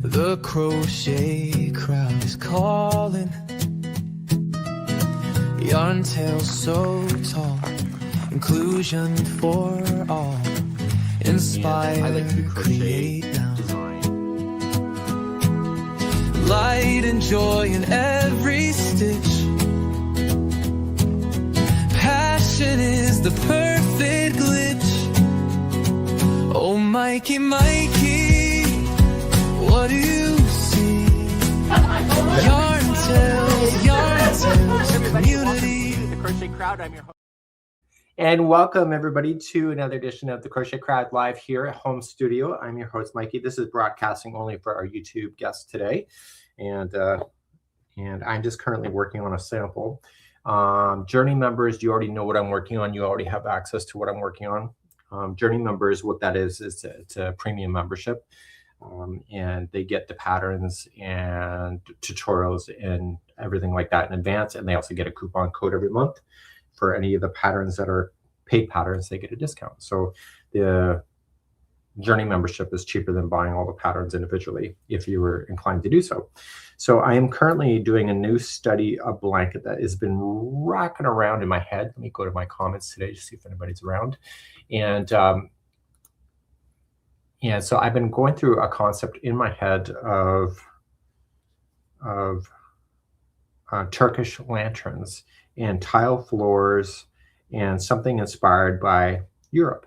The crochet crowd is calling. Yarn tails so tall, inclusion for all. Inspire, create now. Light and joy in every stitch. Passion is the perfect glitch. Oh, Mikey, Mikey, what do you see? Yarn tales, community. The Crochet Crowd, I'm your host. And welcome everybody to another edition of the Crochet Crowd live here at home studio. I'm your host, Mikey. This is broadcasting only for our YouTube guests today. And I'm just currently working on a sample. Journey members, you already know what I'm working on. You already have access to what I'm working on. Journey members, what that is it's a premium membership. And they get the patterns and tutorials and everything like that in advance. And they also get a coupon code every month. For any of the patterns that are paid patterns, they get a discount. So the Journey membership is cheaper than buying all the patterns individually if you were inclined to do so. So I am currently doing a new study of blanket that has been rocking around in my head. Let me go to my comments today to see if anybody's around. And so I've been going through a concept in my head of Turkish lanterns and tile floors and something inspired by Europe.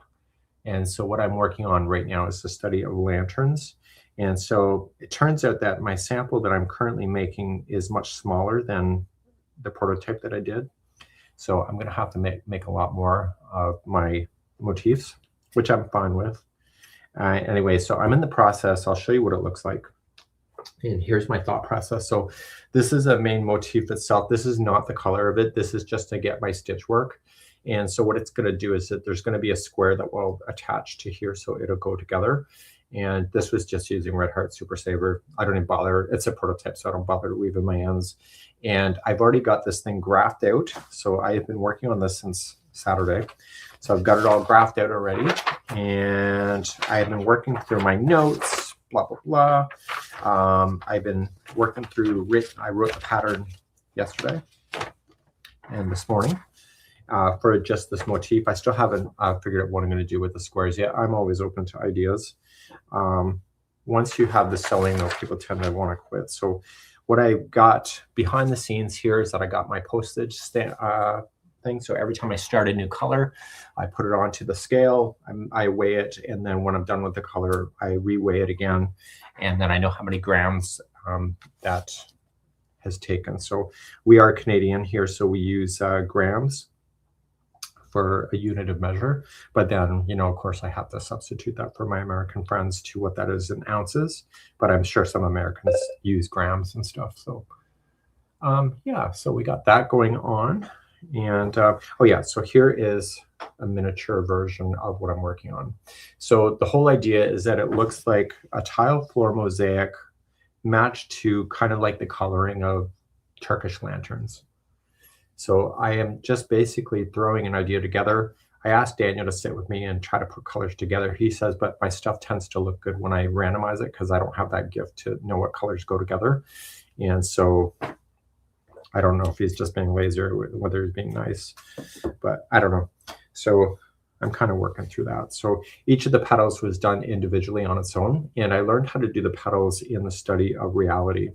And so what I'm working on right now is the study of lanterns. And so it turns out that my sample that I'm currently making is much smaller than the prototype that I did. So I'm going to have to make a lot more of my motifs, which I'm fine with. Anyway, so I'm in the process. I'll show you what it looks like. And here's my thought process. So this is a main motif itself. This is not the color of it. This is just to get my stitch work. And so what it's going to do is that there's going to be a square that will attach to here, so it'll go together. And this was just using Red Heart Super Saver. I don't even bother. It's a prototype, so I don't bother weaving my ends. And I've already got this thing graphed out. So I have been working on this since Saturday. So I've got it all graphed out already. And I've been working through my notes, blah, blah, blah. I've been working through, I wrote the pattern yesterday and this morning for just this motif. I still haven't figured out what I'm going to do with the squares yet. I'm always open to ideas. Once you have the sewing, though, people tend to want to quit. So what I got behind the scenes here is that I got my postage thing. So every time I start a new color, I put it onto the scale, I weigh it, and then when I'm done with the color, I reweigh it again, and then I know how many grams that has taken. So we are Canadian here, so we use grams for a unit of measure, but then, you know, of course, I have to substitute that for my American friends to what that is in ounces, but I'm sure some Americans use grams and stuff. So yeah, so we got that going on. And oh yeah, so here is a miniature version of what I'm working on. So the whole idea is that it looks like a tile floor mosaic matched to kind of like the coloring of Turkish lanterns. So I am just basically throwing an idea together. I asked Daniel to sit with me and try to put colors together. He says, but my stuff tends to look good when I randomize it because I don't have that gift to know what colors go together. And so I don't know if he's just being lazy or whether he's being nice, but I don't know. So I'm kind of working through that. So each of the petals was done individually on its own. And I learned how to do the petals in the study of reality.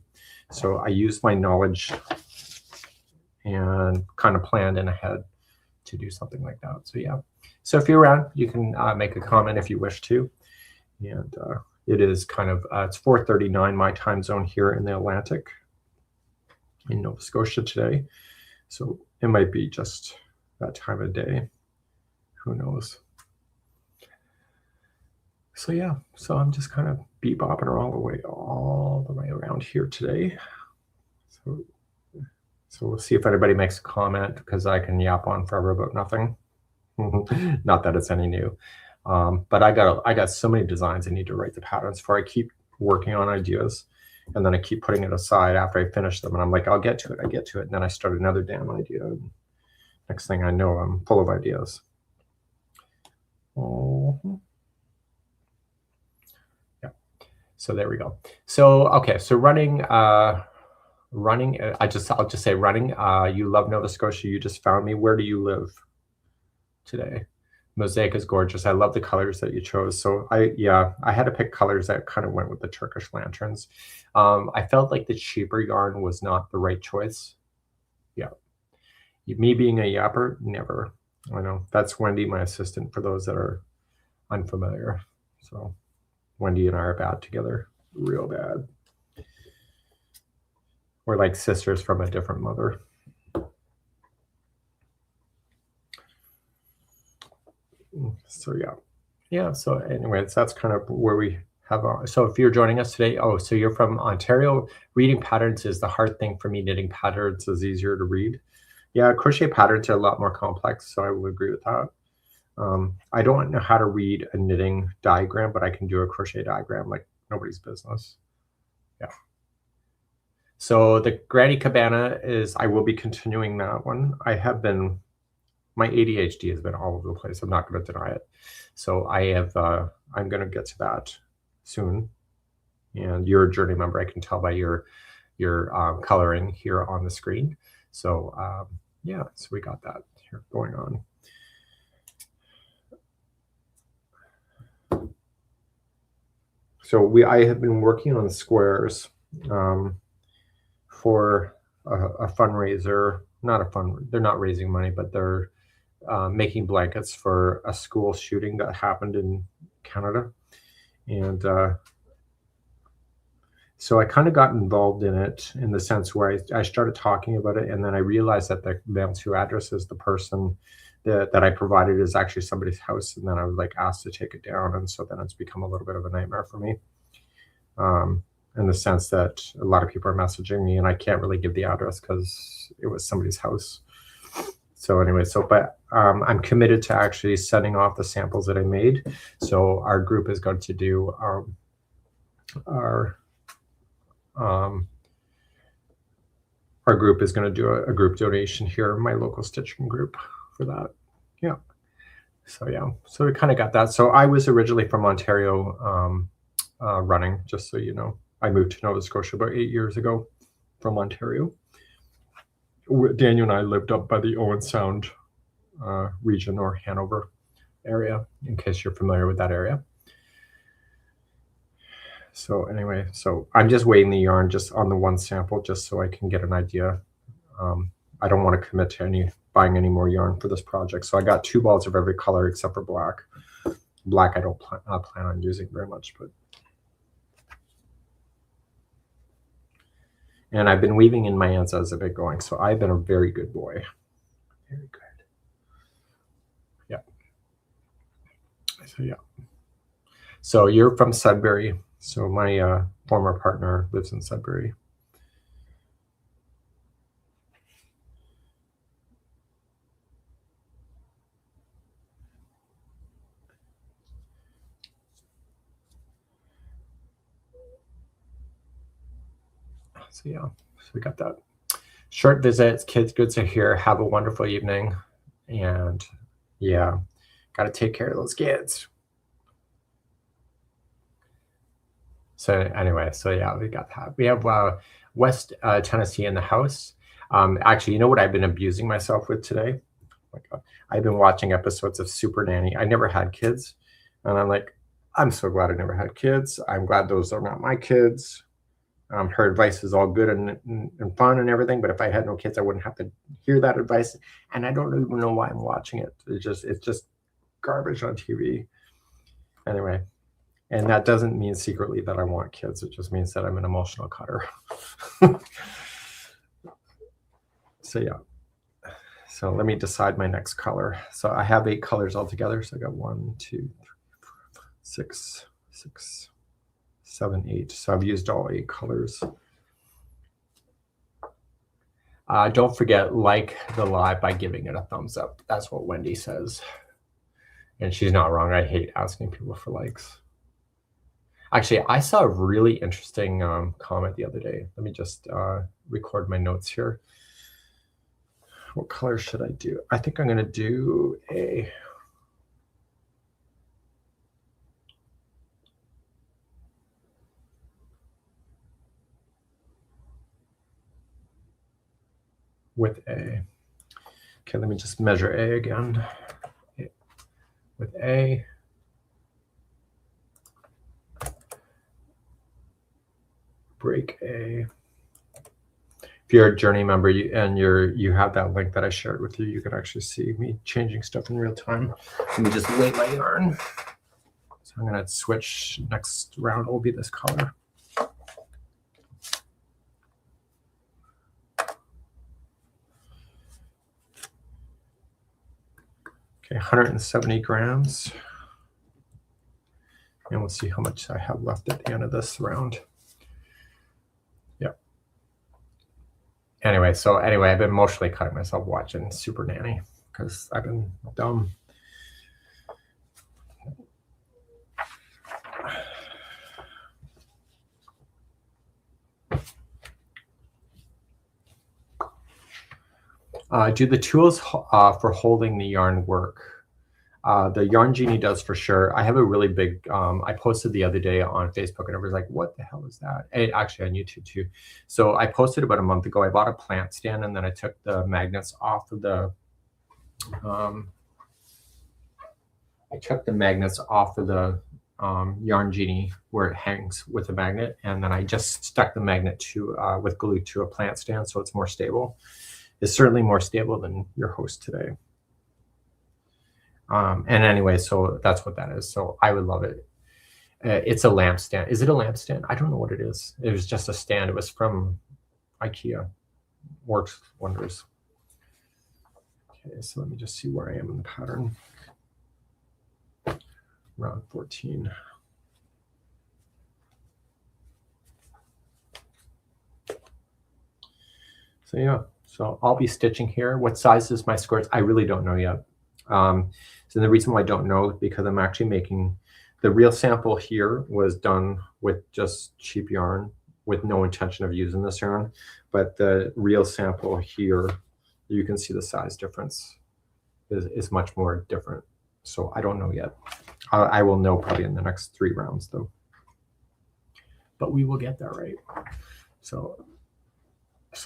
So I used my knowledge and kind of planned in ahead to do something like that. So yeah. So if you're around, you can make a comment if you wish to. And it is kind of, it's 4:39 my time zone here in the Atlantic, in Nova Scotia today. So it might be just that time of day. Who knows? So yeah, so I'm just kind of bebopping her all the way around here today. So we'll see if anybody makes a comment, because I can yap on forever about nothing. Not that it's any new. But I got so many designs I need to write the patterns for. I keep working on ideas, and then I keep putting it aside after I finish them, and I'm like, I'll get to it, and then I start another damn idea. And next thing I know, I'm full of ideas. Yeah. So there we go. So, okay, so running, I'll just say running. You love Nova Scotia. You just found me. Where do you live today? Mosaic is gorgeous. I love the colors that you chose. So I had to pick colors that kind of went with the Turkish lanterns. I felt like the cheaper yarn was not the right choice. Yeah. Me being a yapper, never. I know. That's Wendy, my assistant, for those that are unfamiliar. So Wendy and I are bad together. Real bad. We're like sisters from a different mother. So yeah. So anyways, that's kind of where we have our, so if you're joining us today, oh, so you're from Ontario. Reading patterns is the hard thing for me. Knitting patterns is easier to read. Yeah, crochet patterns are a lot more complex, so I will agree with that. I don't know how to read a knitting diagram, but I can do a crochet diagram like nobody's business. Yeah. So the Granny Cabana is, I will be continuing that one. My ADHD has been all over the place. I'm not going to deny it. So I'm going to get to that soon. And you're a journey member. I can tell by your coloring here on the screen. So yeah, so we got that here going on. So I have been working on squares for a fundraiser. They're not raising money, but they're making blankets for a school shooting that happened in Canada. And so I kind of got involved in it in the sense where I started talking about it, and then I realized that the mail-to address is the person that I provided is actually somebody's house, and then I was like asked to take it down, and so then it's become a little bit of a nightmare for me, in the sense that a lot of people are messaging me, and I can't really give the address because it was somebody's house. So anyway, but I'm committed to actually sending off the samples that I made. So our group is going to do our group is going to do a group donation here, my local stitching group, for that. Yeah. So we kind of got that. So I was originally from Ontario, running, just so you know. I moved to Nova Scotia about 8 years ago from Ontario. Daniel and I lived up by the Owen Sound region, or Hanover area, in case you're familiar with that area. So anyway, so I'm just weighing the yarn just on the one sample, just so I can get an idea. I don't want to commit to buying any more yarn for this project. So I got 2 balls of every color except for black. Black I don't plan on using very much, but. And I've been weaving in my ends as I've been going, so I've been a very good boy. Very good. Yeah. So yeah. So you're from Sudbury. So my former partner lives in Sudbury. So yeah, so we got that. Short visits, kids good to hear. Have a wonderful evening. And yeah, got to take care of those kids. So anyway, so yeah, we got that. We have West Tennessee in the house. Actually, you know what I've been abusing myself with today? Oh my God. I've been watching episodes of Super Nanny. I never had kids. And I'm like, I'm so glad I never had kids. I'm glad those are not my kids. Her advice is all good and fun and everything, but if I had no kids, I wouldn't have to hear that advice. And I don't even know why I'm watching it. It's just garbage on TV. Anyway, and that doesn't mean secretly that I want kids. It just means that I'm an emotional cutter. So yeah. So let me decide my next color. So I have 8 colors altogether. So I got 1, 2, 3, 4, 5, 6, 7, 8. So I've used all 8 colors. Don't forget, like the live by giving it a thumbs up. That's what Wendy says. And she's not wrong. I hate asking people for likes. Actually, I saw a really interesting comment the other day. Let me just record my notes here. What color should I do? I think I'm going to do a... with A. Okay, let me just measure A again. With A. Break A. If you're a Journey member and you have that link that I shared with you, you can actually see me changing stuff in real time. Let me just weight my yarn. So I'm going to switch. Next round will be this color. Okay, 170 grams. And we'll see how much I have left at the end of this round. Yep. Anyway, I've been emotionally cutting myself watching Super Nanny because I've been dumb. Do the tools for holding the yarn work? The Yarn Genie does for sure. I have a really big, I posted the other day on Facebook and everyone's like, what the hell is that? And actually on YouTube too. So I posted about a month ago, I bought a plant stand and then I took the magnets off of the, Yarn Genie where it hangs with a magnet. And then I just stuck the magnet to, with glue to a plant stand so it's more stable. It's certainly more stable than your host today. And anyway, so that's what that is. So I would love it. It's a lamp stand. Is it a lamp stand? I don't know what it is. It was just a stand. It was from IKEA. Works wonders. Okay, so let me just see where I am in the pattern. Round 14. So yeah, so I'll be stitching here. What size is my skirts? I really don't know yet. So the reason why I don't know is because I'm actually making the real sample here was done with just cheap yarn with no intention of using this yarn. But the real sample here, you can see the size difference is much more different. So I don't know yet. I will know probably in the next 3 rounds though. But we will get there, right? So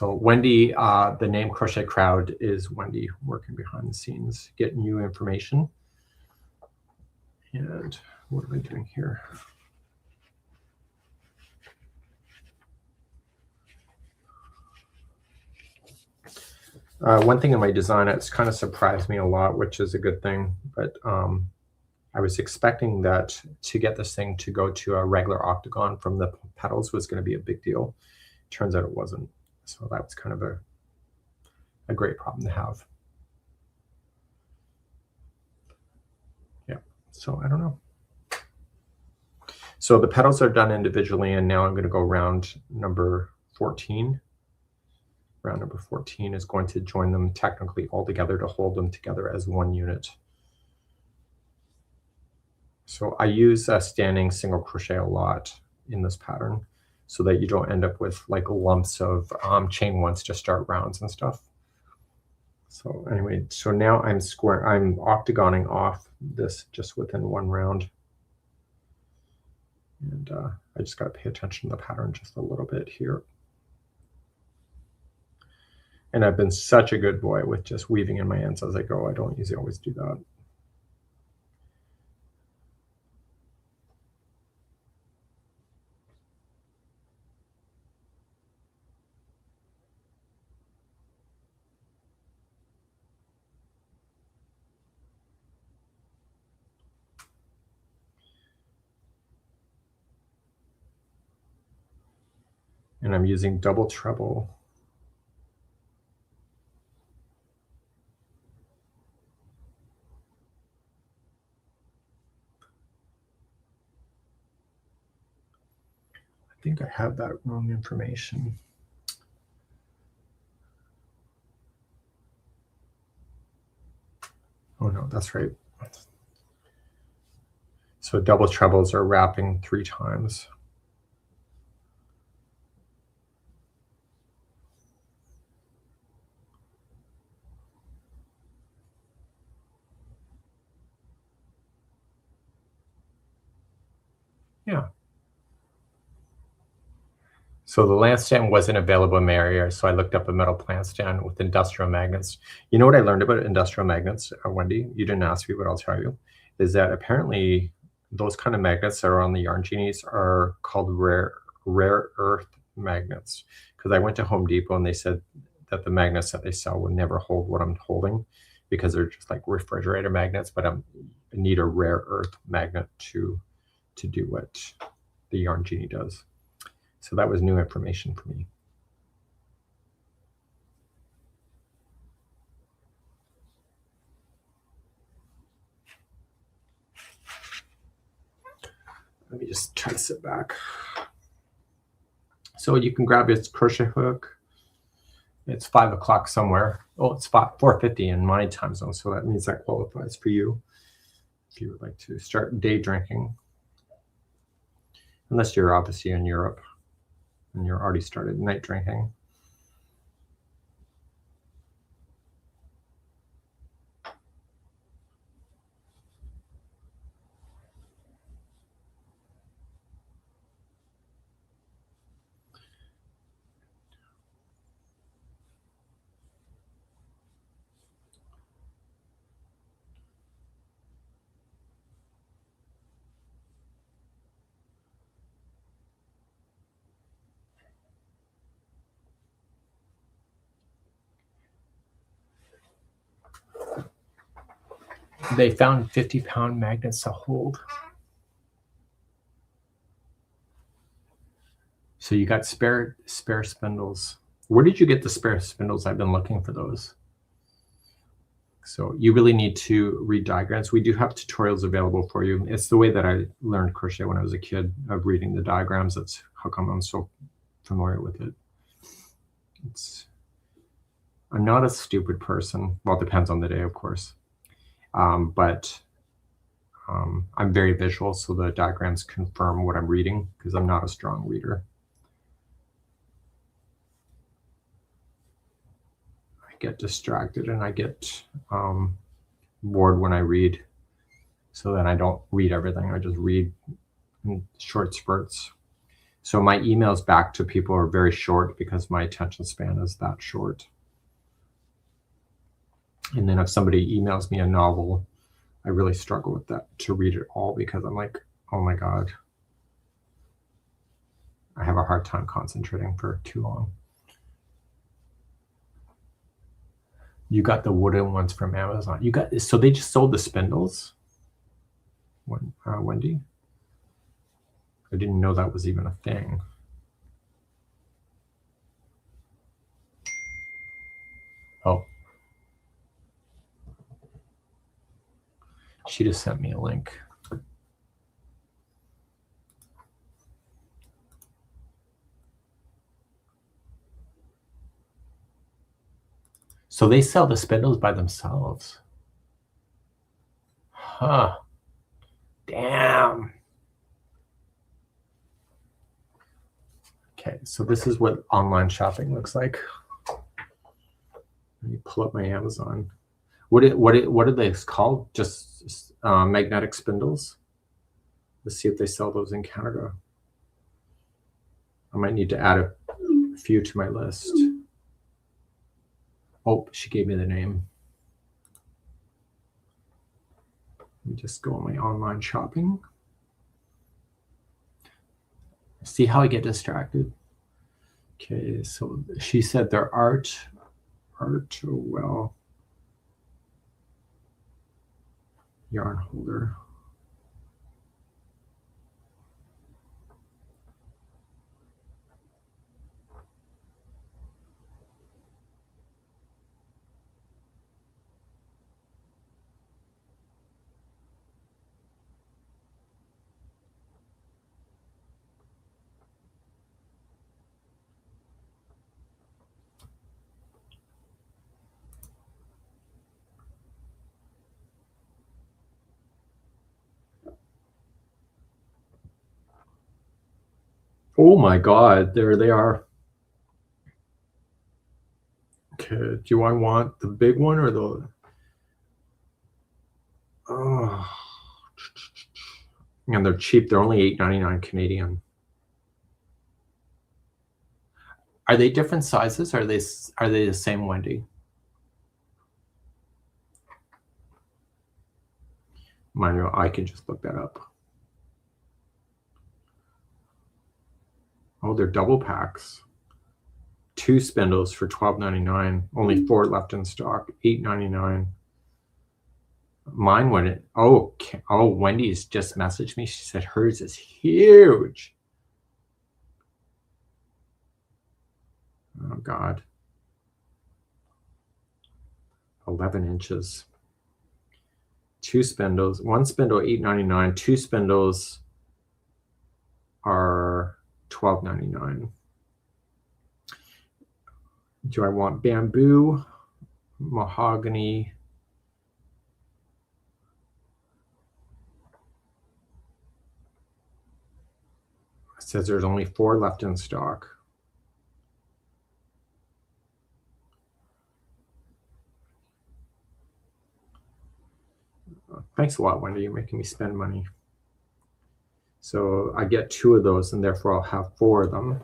Wendy, the name Crochet Crowd is Wendy working behind the scenes, getting you information. And what am I doing here? One thing in my design that's kind of surprised me a lot, which is a good thing, but I was expecting that to get this thing to go to a regular octagon from the petals was going to be a big deal. Turns out it wasn't. So that was kind of a great problem to have. Yeah, so I don't know. So the petals are done individually, and now I'm going to go round number 14. Round number 14 is going to join them technically all together to hold them together as one unit. So I use standing single crochet a lot in this pattern so that you don't end up with like lumps of chain ones to start rounds and stuff. So anyway, so now I'm octagoning off this just within 1 round. And I just got to pay attention to the pattern just a little bit here. And I've been such a good boy with just weaving in my ends as I go. I don't usually always do that. And I'm using double treble. I think I have that wrong information. Oh no, that's right. So double trebles are wrapping 3 times. Yeah. So the lamp stand wasn't available in my area, so I looked up a metal plant stand with industrial magnets. You know what I learned about industrial magnets, Wendy? You didn't ask me, but I'll tell you, is that apparently those kind of magnets that are on the yarn genies are called rare earth magnets. Because I went to Home Depot and they said that the magnets that they sell would never hold what I'm holding because they're just like refrigerator magnets, but I need a rare earth magnet to do what the yarn genie does. So that was new information for me. Let me just try to sit back. So you can grab its crochet hook. It's 5 o'clock somewhere. Oh, it's 4:50 in my time zone, so that means that qualifies for you if you would like to start day drinking. Unless you're obviously in Europe and you're already started night drinking. They found 50-pound magnets to hold. So you got spare spindles. Where did you get the spare spindles? I've been looking for those. So you really need to read diagrams. We do have tutorials available for you. It's the way that I learned crochet when I was a kid, of reading the diagrams. That's how come I'm so familiar with it. I'm not a stupid person. Well, it depends on the day, of course. But I'm very visual, so the diagrams confirm what I'm reading because I'm not a strong reader. I get distracted and I get bored when I read, so then I don't read everything. I just read in short spurts. So my emails back to people are very short because my attention span is that short. And then if somebody emails me a novel, I really struggle with that, to read it all, because I'm like, oh my God, I have a hard time concentrating for too long. You got the wooden ones from Amazon. So they just sold the spindles, Wendy? I didn't know that was even a thing. Oh. She just sent me a link. So they sell the spindles by themselves. Huh. Damn. Okay, so this is what online shopping looks like. Let me pull up my Amazon. What are they called? Just magnetic spindles? Let's see if they sell those in Canada. I might need to add a few to my list. Oh, she gave me the name. Let me just go on my online shopping. See how I get distracted? Okay, so she said they're art, well, yarn holder. Oh my God, there they are. Okay, do I want the big one or the... Oh. And they're cheap. They're only $8.99 Canadian. Are they different sizes? Are they the same, Wendy? Manuel, I can just look that up. Oh, they're double packs. 2 spindles for $12.99. Only 4 left in stock. $8.99. Mine went it. Oh, Wendy's just messaged me. She said hers is huge. Oh God. 11 inches. 2 spindles. 1 spindle $8.99. 2 spindles are $12.99. Do I want bamboo, mahogany? It says there's only 4 left in stock. Thanks a lot, Wendy. You're making me spend money. So I get 2 of those, and therefore I'll have 4 of them.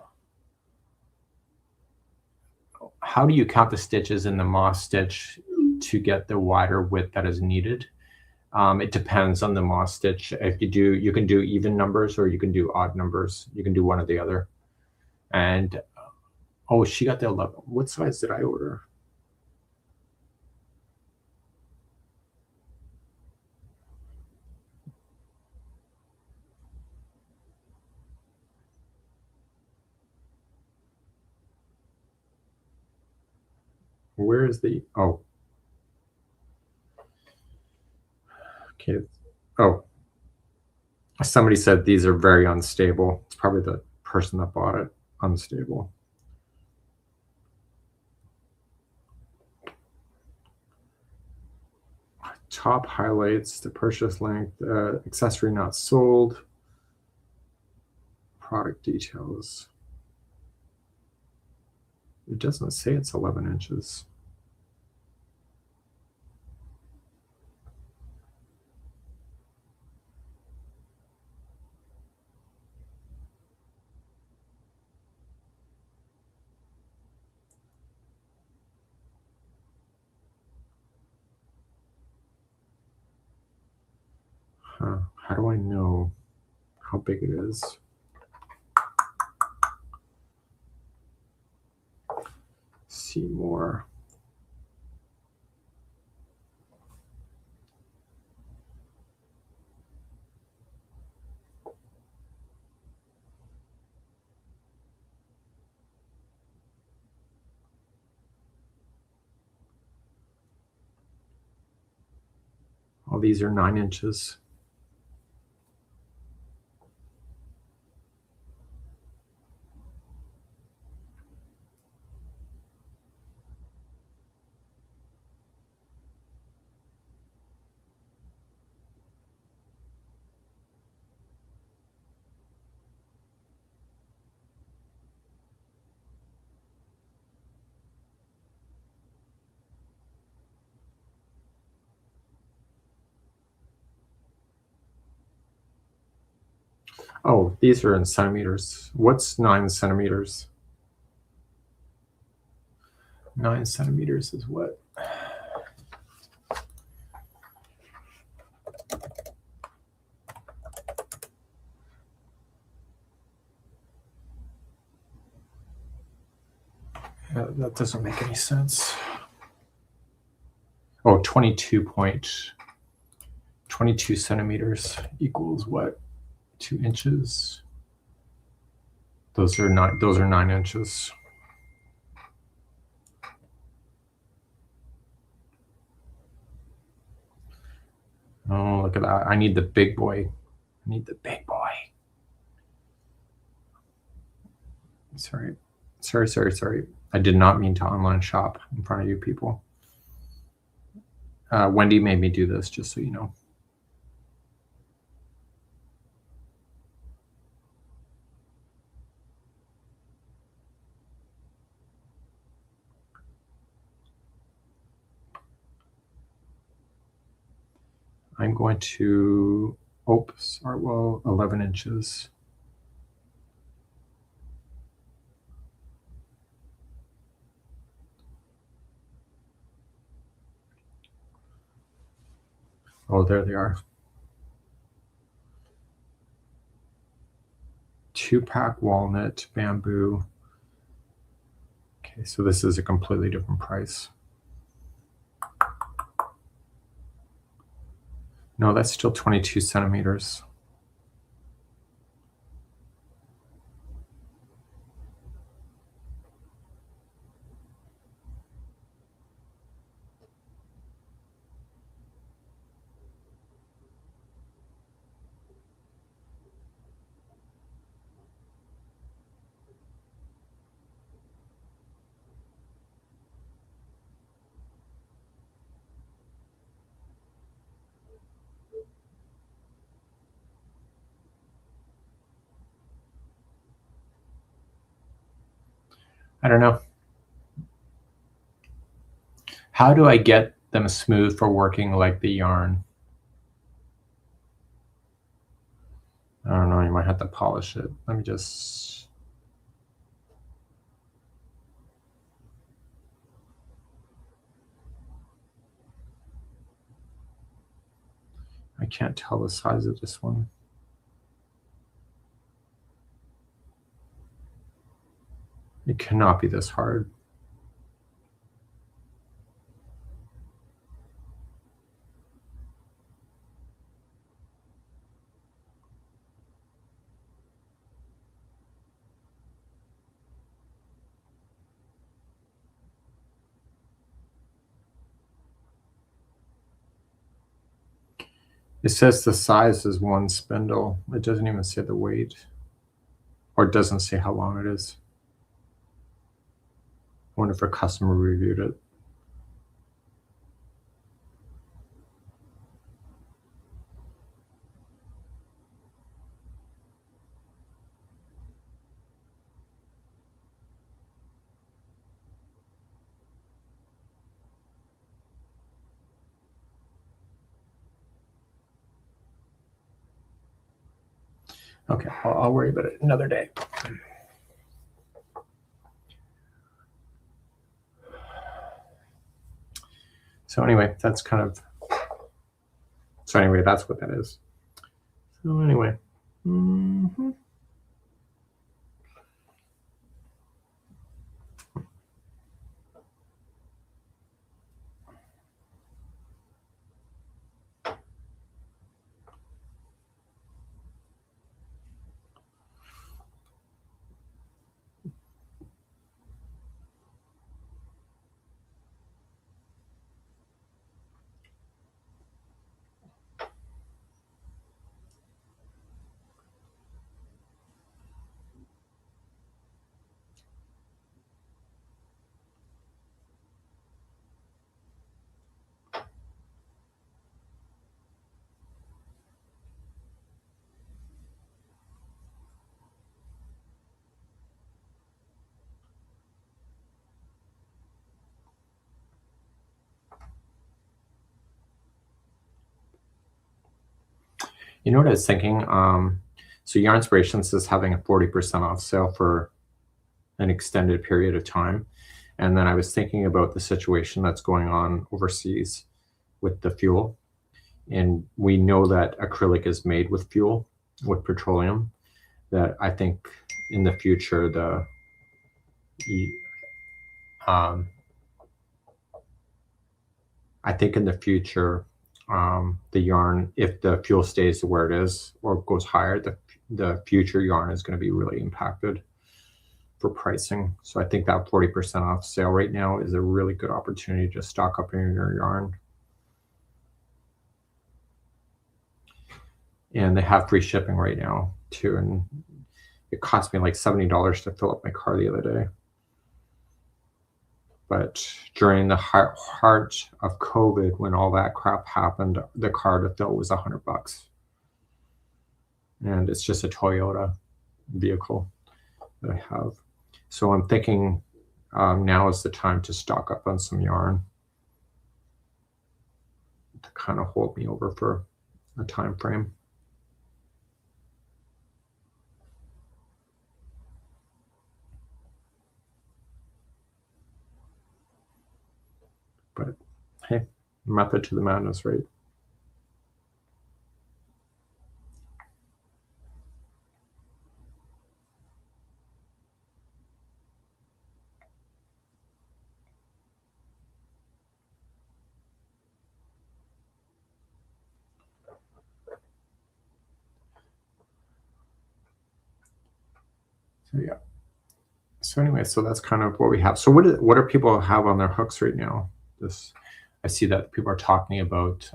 How do you count the stitches in the moss stitch to get the wider width that is needed? It depends on the moss stitch. If you can do even numbers or you can do odd numbers. You can do one or the other. And oh, she got the 11. What size did I order? Where is the, oh. Okay. Oh. Somebody said these are very unstable. It's probably the person that bought it. Unstable. Top highlights, the purchase length, accessory not sold, product details. It doesn't say it's 11 inches. How do I know how big it is? See more. All these are 9 inches. Oh, these are in centimeters. What's 9 centimeters? 9 centimeters is what? That doesn't make any sense. Oh, 22 centimeters equals what? 2 inches. Those are 9 inches. Oh, look at that. I need the big boy. I need the big boy. Sorry. I did not mean to online shop in front of you people. Wendy made me do this, just so you know. I'm going to, oops, 11 inches. Oh, there they are. 2-pack walnut, bamboo. Okay, so this is a completely different price. No, that's still 22 centimeters. I don't know. How do I get them smooth for working like the yarn? I don't know, you might have to polish it. Let me just... I can't tell the size of this one. It cannot be this hard. It says the size is 1 spindle. It doesn't even say the weight, or it doesn't say how long it is. I wonder if a customer reviewed it. Okay, I'll worry about it another day. So anyway, that's kind of... So anyway, that's what that is. So anyway. You know what I was thinking? So Yarn Inspirations is having a 40% off sale for an extended period of time. And then I was thinking about the situation that's going on overseas with the fuel. And we know that acrylic is made with fuel, with petroleum, that I think in the future, the yarn, if the fuel stays where it is or goes higher, the future yarn is going to be really impacted for pricing. So I think that 40% off sale right now is a really good opportunity to stock up in your yarn. And they have free shipping right now too. And it cost me like $70 to fill up my car the other day. But during the heart of COVID, when all that crap happened, the car to fill was $100. And it's just a Toyota vehicle that I have. So I'm thinking now is the time to stock up on some yarn to kind of hold me over for a time frame. But hey, method to the madness, right? So yeah. So anyway, so that's kind of what we have. So what do people have on their hooks right now? This, I see that people are talking about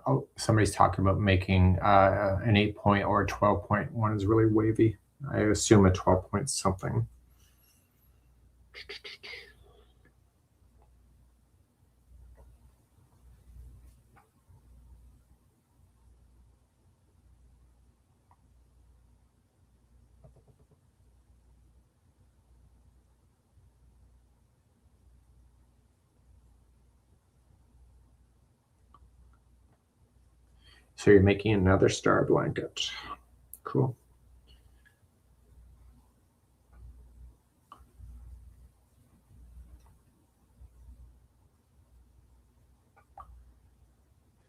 oh, somebody's talking about making an 8-point or a 12-point. One is really wavy. I assume a 12-point something. So you're making another star blanket. Cool.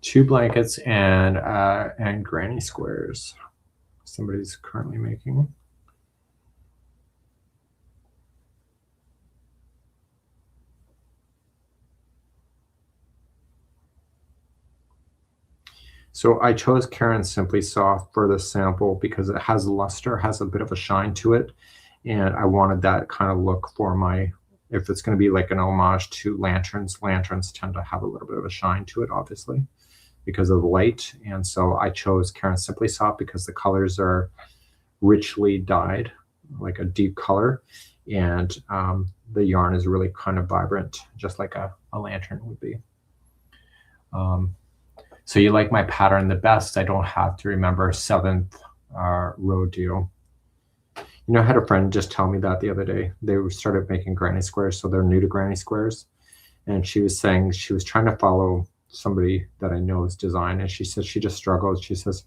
Two blankets and granny squares. Somebody's currently making. So I chose Karen Simply Soft for the sample because it has luster, has a bit of a shine to it. And I wanted that kind of look for my, if it's going to be like an homage to lanterns, lanterns tend to have a little bit of a shine to it, obviously, because of the light. And so I chose Karen Simply Soft because the colors are richly dyed, like a deep color. And the yarn is really kind of vibrant, just like a lantern would be. So you like my pattern the best. I don't have to remember 7th row deal. You know, I had a friend just tell me that the other day. They started making granny squares, so they're new to granny squares. And she was saying she was trying to follow somebody that I know's design, and she says she just struggles. She says,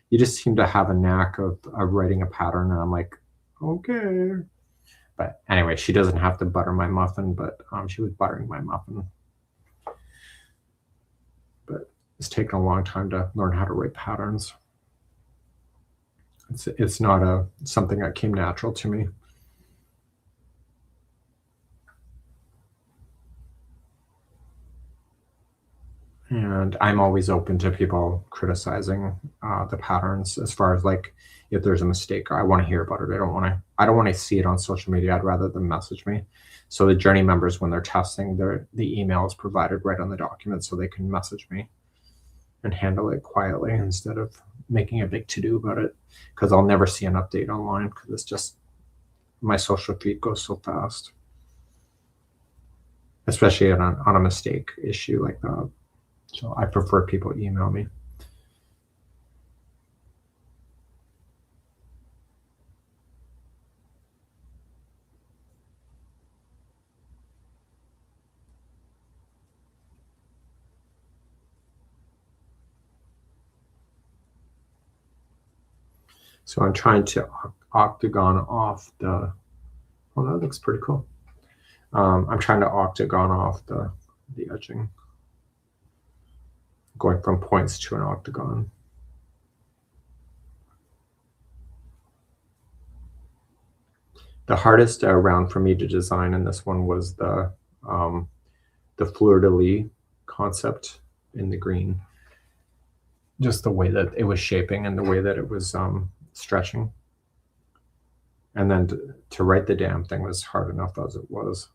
you just seem to have a knack of writing a pattern. And I'm like, okay. But anyway, she doesn't have to butter my muffin, but she was buttering my muffin. But it's taken a long time to learn how to write patterns. It's not something that came natural to me. And I'm always open to people criticizing the patterns as far as like if there's a mistake, I want to hear about it. I don't want to see it on social media. I'd rather them message me. So the journey members, when they're testing, the email is provided right on the document so they can message me and handle it quietly instead of making a big to-do about it, because I'll never see an update online because it's just, my social feed goes so fast, especially on a mistake issue like that. So I prefer people email me. So I'm trying to octagon off the, oh, that looks pretty cool. I'm trying to octagon off the edging, going from points to an octagon. The hardest round for me to design in this one was the fleur-de-lis concept in the green. Just the way that it was shaping and the way that it was stretching. And then to write the damn thing was hard enough as it was.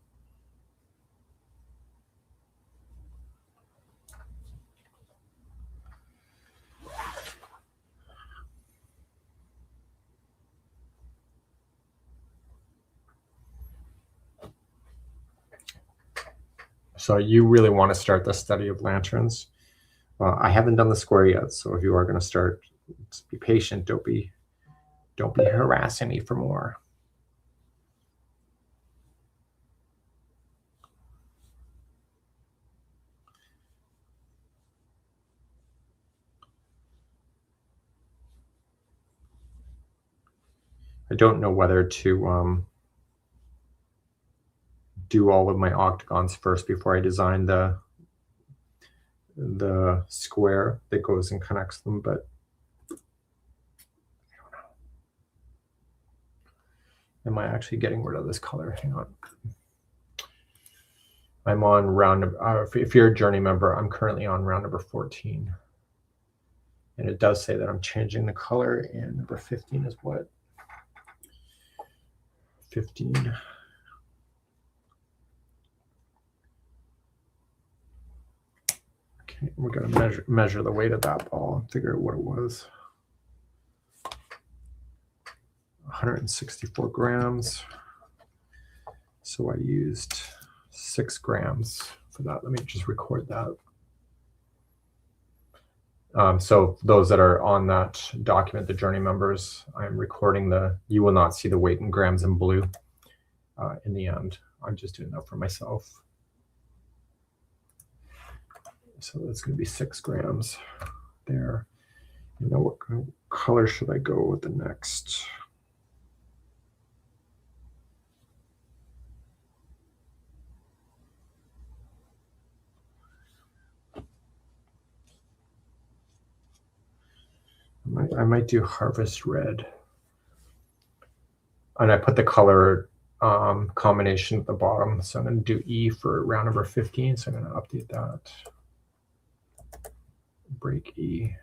So you really want to start the study of lanterns. I haven't done the square yet, so if you are going to start, just be patient. Don't be harassing me for more. I don't know whether to do all of my octagons first before I design the square that goes and connects them, but I don't know. Am I actually getting rid of this color? Hang on. I'm on round, if you're a journey member, I'm currently on round number 14. And it does say that I'm changing the color, and number 15 is what? 15. Okay, we're going to measure the weight of that ball and figure out what it was. 164 grams. So I used 6 grams for that. Let me just record that. So those that are on that document, the journey members, I'm recording you will not see the weight in grams in blue in the end. I'm just doing that for myself. So that's going to be 6 grams there. And then what color should I go with the next? I might do Harvest Red. And I put the color combination at the bottom. So I'm going to do E for round number 15. So I'm going to update that. Break E.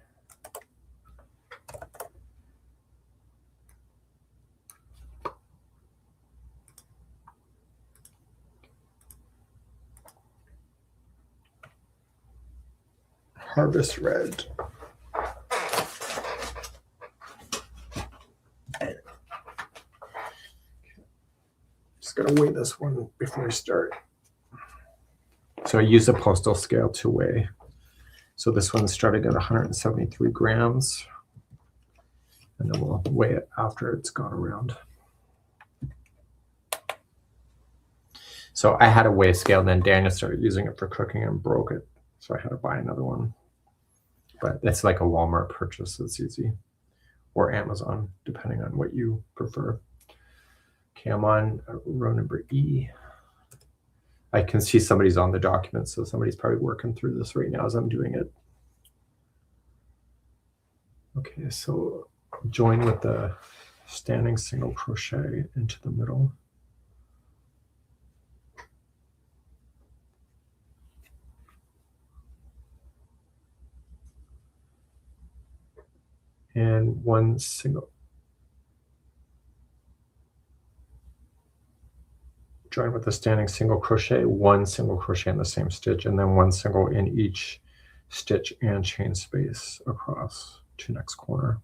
Harvest Red. Just gotta weigh this one before I start. So I use a postal scale to weigh. So this one's starting at 173 grams. And then we'll weigh it after it's gone around. So I had a weigh scale, then Daniel started using it for cooking and broke it. So I had to buy another one. But it's like a Walmart purchase. It's easy. Or Amazon, depending on what you prefer. Okay, I'm on row number E. I can see somebody's on the document, so somebody's probably working through this right now as I'm doing it. Okay, so join with the standing single crochet into the middle. And one single. Join with the standing single crochet, one single crochet in the same stitch, and then one single in each stitch and chain space across to next corner.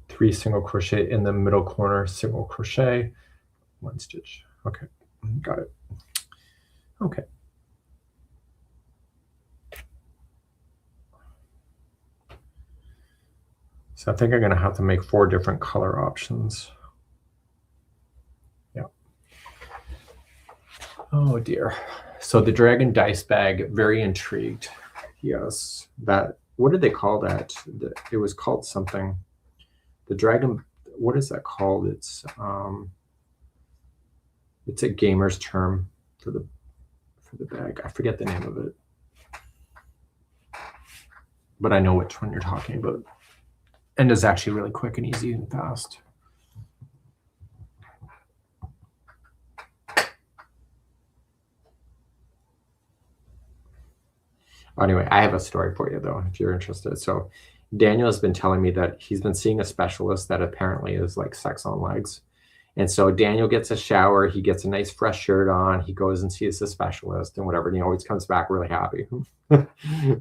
Three single crochet in the middle corner, single crochet, one stitch. Okay, got it. Okay. So I think I'm going to have to make 4 different color options. Yeah. Oh dear. So the dragon dice bag, very intrigued. Yes. That, what did they call that? It was called something. The dragon, what is that called? It's a gamer's term for the bag. I forget the name of it. But I know which one you're talking about. And it's actually really quick and easy and fast. Anyway, I have a story for you, though, if you're interested. So Daniel has been telling me that he's been seeing a specialist that apparently is like sex on legs. And so Daniel gets a shower. He gets a nice fresh shirt on. He goes and sees the specialist and whatever. And he always comes back really happy.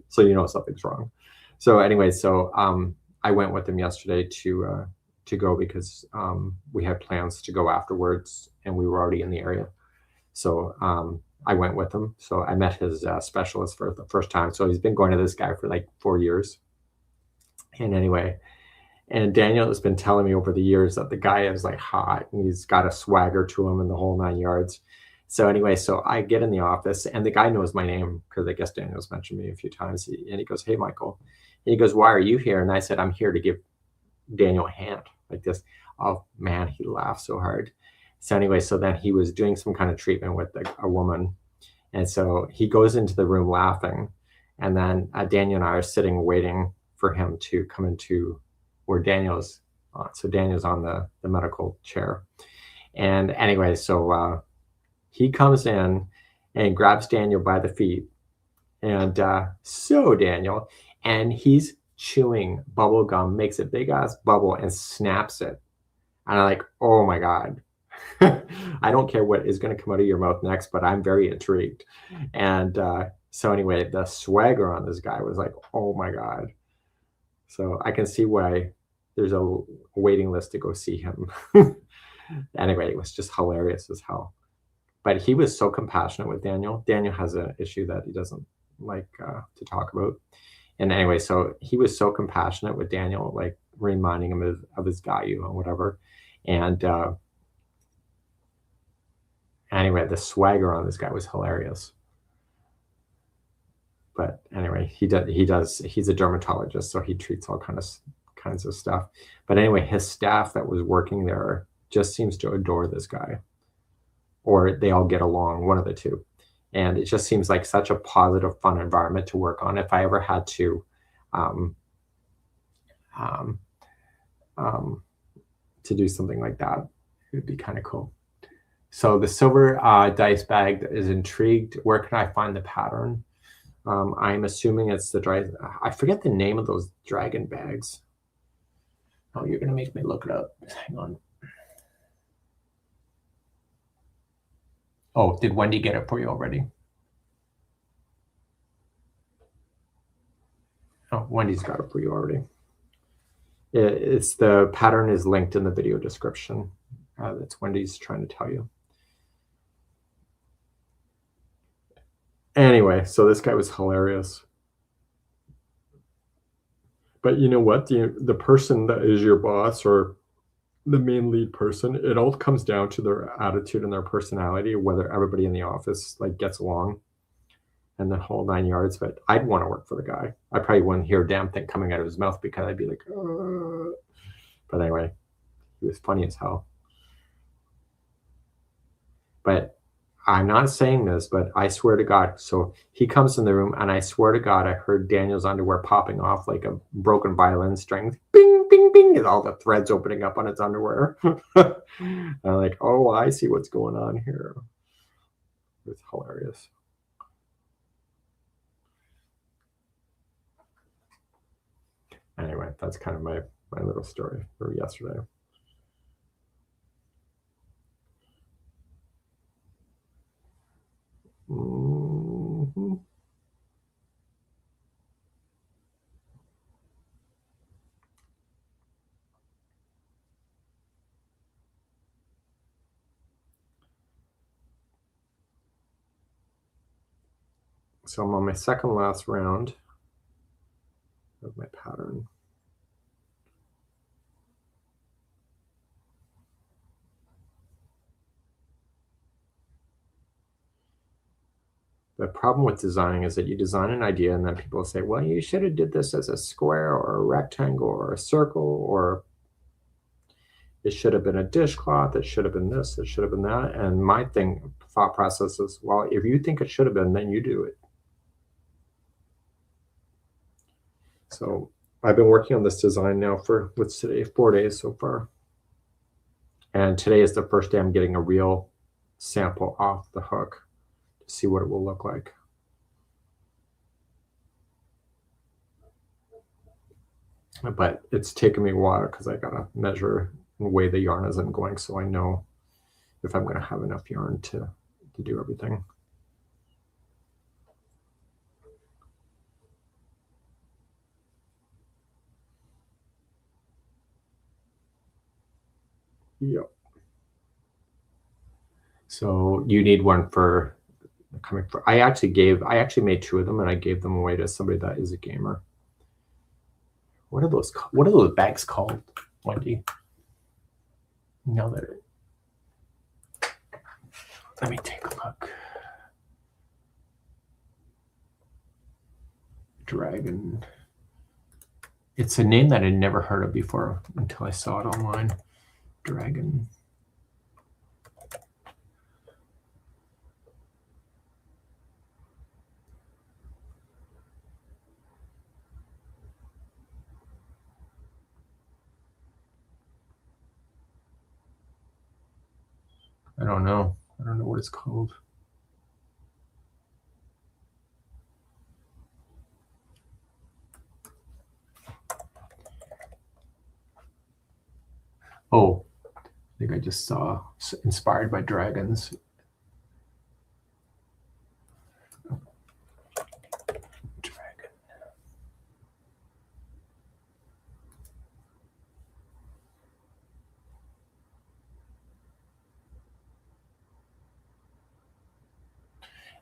So you know something's wrong. So anyway, so I went with him yesterday to go because we had plans to go afterwards and we were already in the area. So I went with him. So I met his specialist for the first time. So he's been going to this guy for like 4 years. And anyway, and Daniel has been telling me over the years that the guy is like hot and he's got a swagger to him in the whole 9 yards. So anyway, so I get in the office and the guy knows my name because I guess Daniel's mentioned me a few times. And he goes, "Hey, Michael." And he goes, "Why are you here?" And I said, "I'm here to give Daniel a hand," like this. Oh man, he laughed so hard. So anyway, so then he was doing some kind of treatment with a woman. And so he goes into the room laughing. And then Daniel and I are sitting waiting for him to come into where Daniel's on. So Daniel's on the medical chair. And anyway, so he comes in and grabs Daniel by the feet. And so Daniel, and he's chewing bubble gum, makes a big ass bubble and snaps it. And I'm like, oh my God. I don't care what is going to come out of your mouth next, but I'm very intrigued. And so anyway, the swagger on this guy was like, oh my God. So I can see why there's a waiting list to go see him. Anyway, it was just hilarious as hell. But he was so compassionate with Daniel. Daniel has an issue that he doesn't like to talk about. And anyway, so he was so compassionate with Daniel, like reminding him of his value and whatever. And anyway, the swagger on this guy was hilarious. But anyway, he's a dermatologist, so he treats all kinds of stuff. But anyway, his staff that was working there just seems to adore this guy, or they all get along, one of the two. And it just seems like such a positive, fun environment to work on. If I ever had to do something like that, it would be kind of cool. So the silver dice bag is intrigued. Where can I find the pattern? I'm assuming it's I forget the name of those dragon bags. Oh, you're going to make me look it up. Hang on. Oh, did Wendy get it for you already? Oh, Wendy's got it for you already. It's the pattern is linked in the video description. That's Wendy's trying to tell you. Anyway, so this guy was hilarious. But you know what? The person that is your boss or the main lead person, it all comes down to their attitude and their personality, whether everybody in the office like gets along and the whole 9 yards. But I'd want to work for the guy. I probably wouldn't hear a damn thing coming out of his mouth because I'd be like, but anyway, he was funny as hell. But I'm not saying this, but I swear to God. So he comes in the room, and I swear to God, I heard Daniel's underwear popping off like a broken violin string. Bing, bing, bing, and all the threads opening up on its underwear. I'm like, oh, I see what's going on here. It's hilarious. Anyway, that's kind of my little story for yesterday. Mm-hmm. So I'm on my second last round of my pattern. The problem with designing is that you design an idea and then people say, well, you should have did this as a square or a rectangle or a circle, or it should have been a dishcloth, it should have been this, it should have been that. And my thought process is, well, if you think it should have been, then you do it. So I've been working on this design now for, what's today, 4 days so far. And today is the first day I'm getting a real sample off the hook to see what it will look like. But it's taken me a while because I gotta measure and weigh the yarn as I'm going, so I know if I'm going to have enough yarn to do everything. Yep. So you need one for coming for. I actually made 2 of them and I gave them away to somebody that is a gamer. What are those bags called, Wendy? No, let me take a look. Dragon. It's a name that I'd never heard of before until I saw it online. Dragon. I don't know what it's called. Oh, I think I just saw inspired by dragons. Dragon.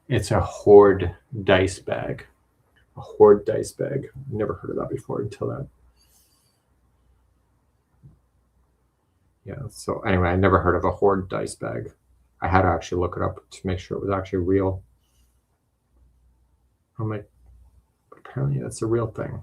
It's a hoard dice bag. A hoard dice bag. Never heard of that before until that. Yeah, so anyway, I never heard of a hoard dice bag. I had to actually look it up to make sure it was actually real. I'm like, apparently that's a real thing.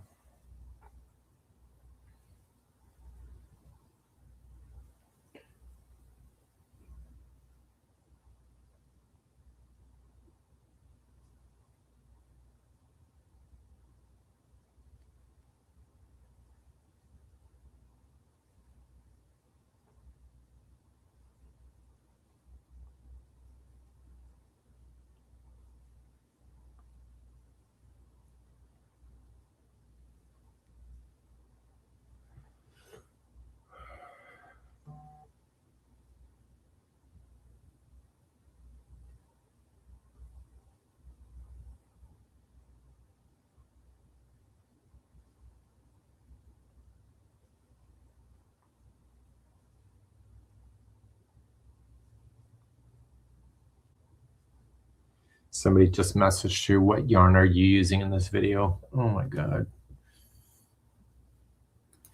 Somebody just messaged you, what yarn are you using in this video? Oh my God.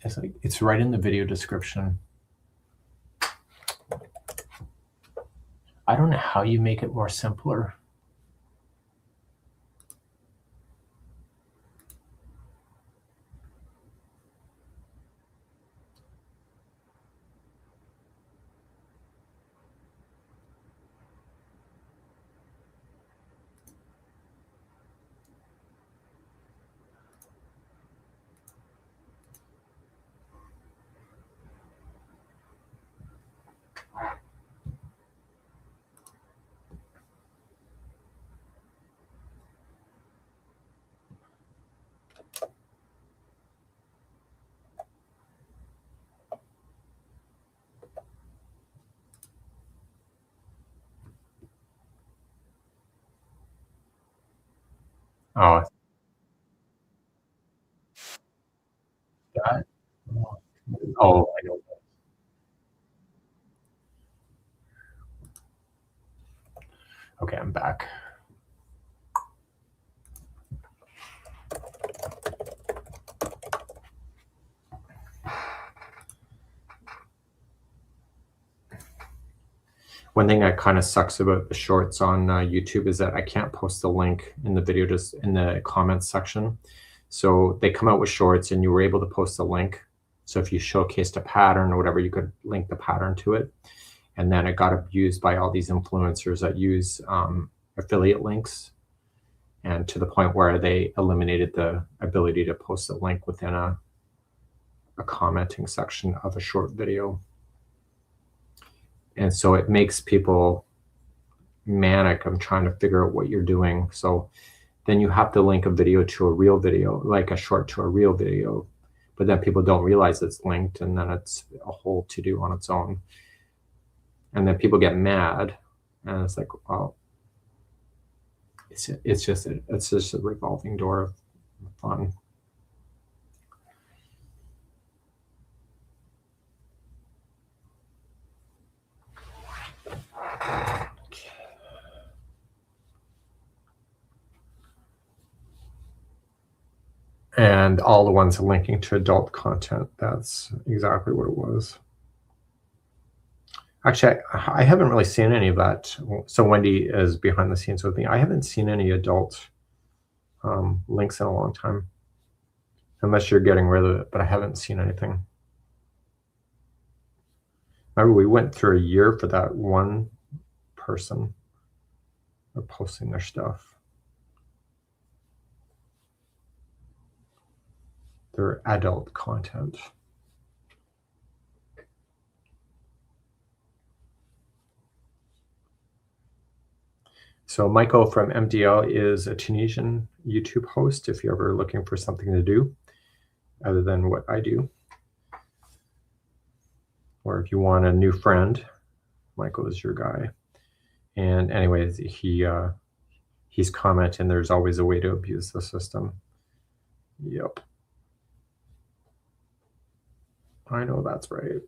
It's like, it's right in the video description. I don't know how you make it more simpler. Oh, that. Oh, I know. Okay, I'm back. One thing that kind of sucks about the shorts on YouTube is that I can't post the link in the video, just in the comments section. So they come out with shorts and you were able to post a link. So if you showcased a pattern or whatever, you could link the pattern to it. And then it got abused by all these influencers that use affiliate links, and to the point where they eliminated the ability to post a link within a commenting section of a short video. And so it makes people manic of trying to figure out what you're doing. So then you have to link a video to a real video, like a short to a real video, but then people don't realize it's linked, and then it's a whole to-do on its own. And then people get mad, and it's like, well, it's just a revolving door of fun. And all the ones linking to adult content, that's exactly what it was. Actually, I haven't really seen any of that. So Wendy is behind the scenes with me. I haven't seen any adult links in a long time, unless you're getting rid of it, but I haven't seen anything. Remember, we went through a year for that one person of posting their stuff. Their adult content. So Michael from MDL is a Tunisian YouTube host if you're ever looking for something to do other than what I do. or if you want a new friend, Michael is your guy. And anyways, he's commenting there's always a way to abuse the system. Yep. I know that's right.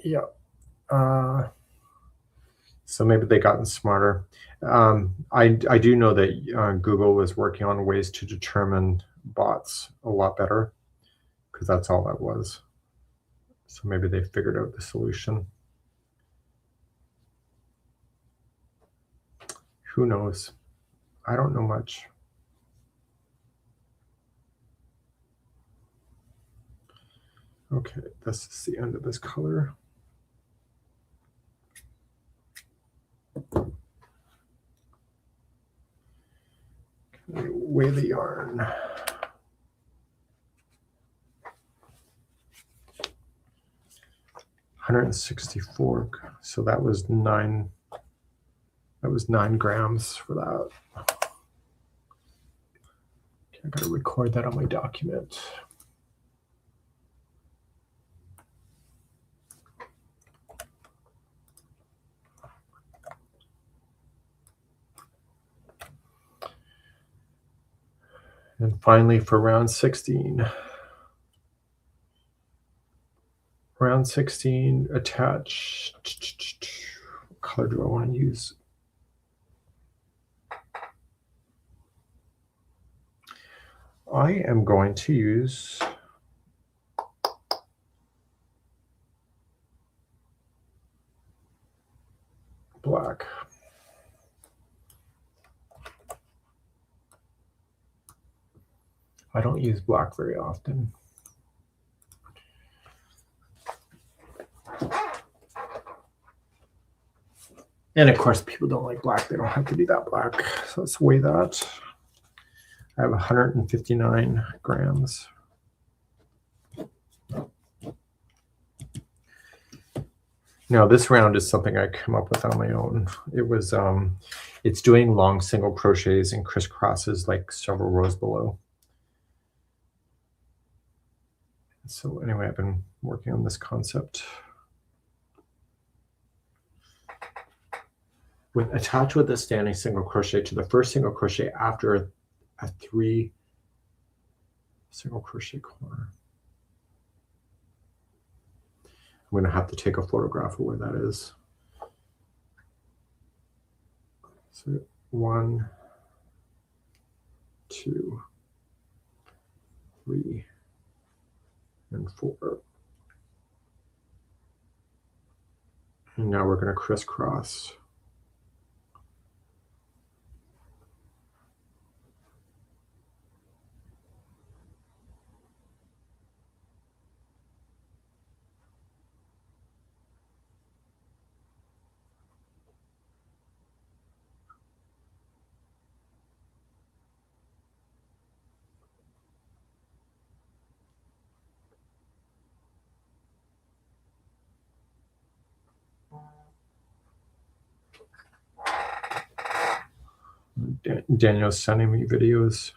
Yeah. So maybe they gotten smarter. I do know that Google was working on ways to determine bots a lot better, because that's all that was. So maybe they figured out the solution. Who knows? I don't know much. Okay, this is the end of this color. Okay, weigh the yarn. 164. So that was 9. That was 9 grams for that. Okay, I gotta record that on my document. And finally, for round 16. Round 16, attach. What color do I want to use? I am going to use black. I don't use black very often. And of course, people don't like black. They don't have to be that black. So let's weigh that. I have 159 grams. Now this round is something I come up with on my own. It was, it's doing long single crochets and crisscrosses like several rows below. So anyway, I've been working on this concept. Attach with a standing single crochet to the first single crochet after a 3 single crochet corner. I'm going to have to take a photograph of where that is. So 1, 2, 3, and 4. And now we're going to crisscross. Daniel's sending me videos.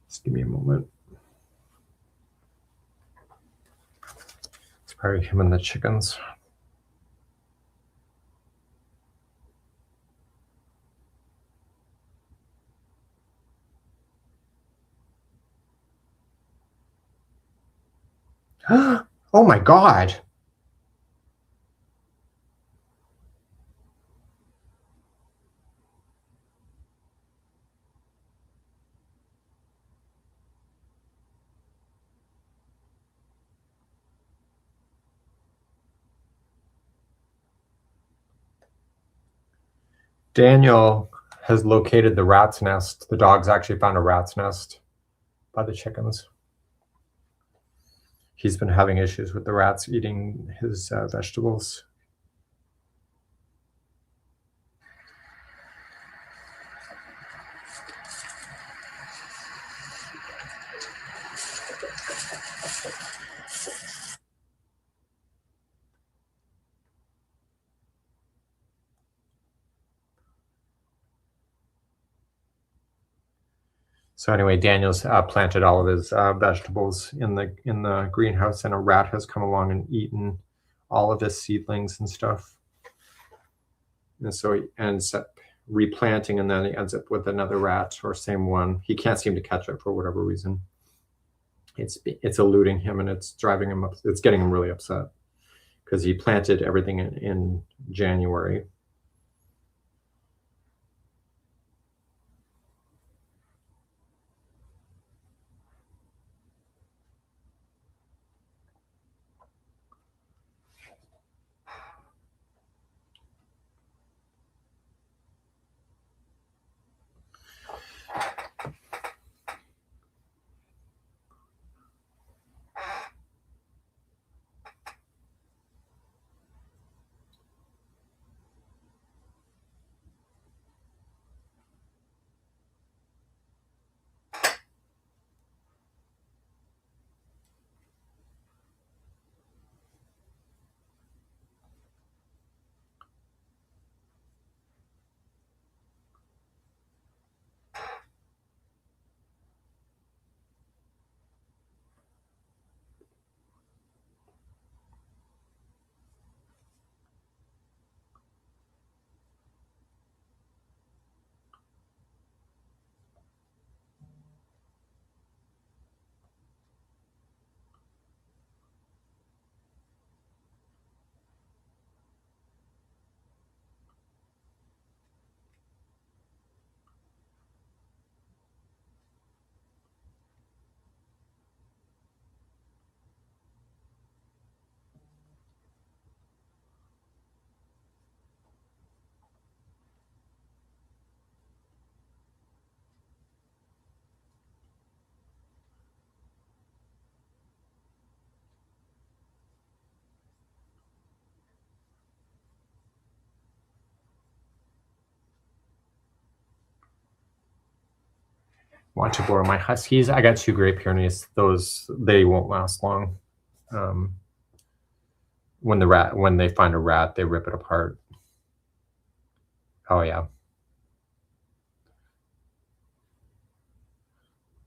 Just give me a moment. It's probably him and the chickens. Oh my God. Daniel has located the rat's nest. The dogs actually found a rat's nest by the chickens. He's been having issues with the rats eating his vegetables. So anyway, Daniel's planted all of his vegetables in the greenhouse, and a rat has come along and eaten all of his seedlings and stuff. And so he ends up replanting, and then he ends up with another rat, or same one. He can't seem to catch it for whatever reason. It's eluding him, and it's driving him up. It's getting him really upset because he planted everything in January. Want to borrow my huskies? I got 2 Great Pyrenees. Those, they won't last long. When they find a rat, they rip it apart. Oh yeah.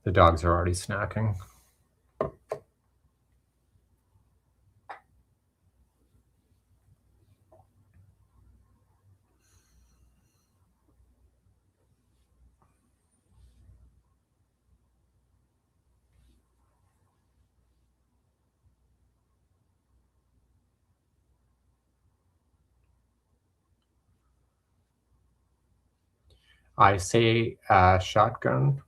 The dogs are already snacking. I say shotgun.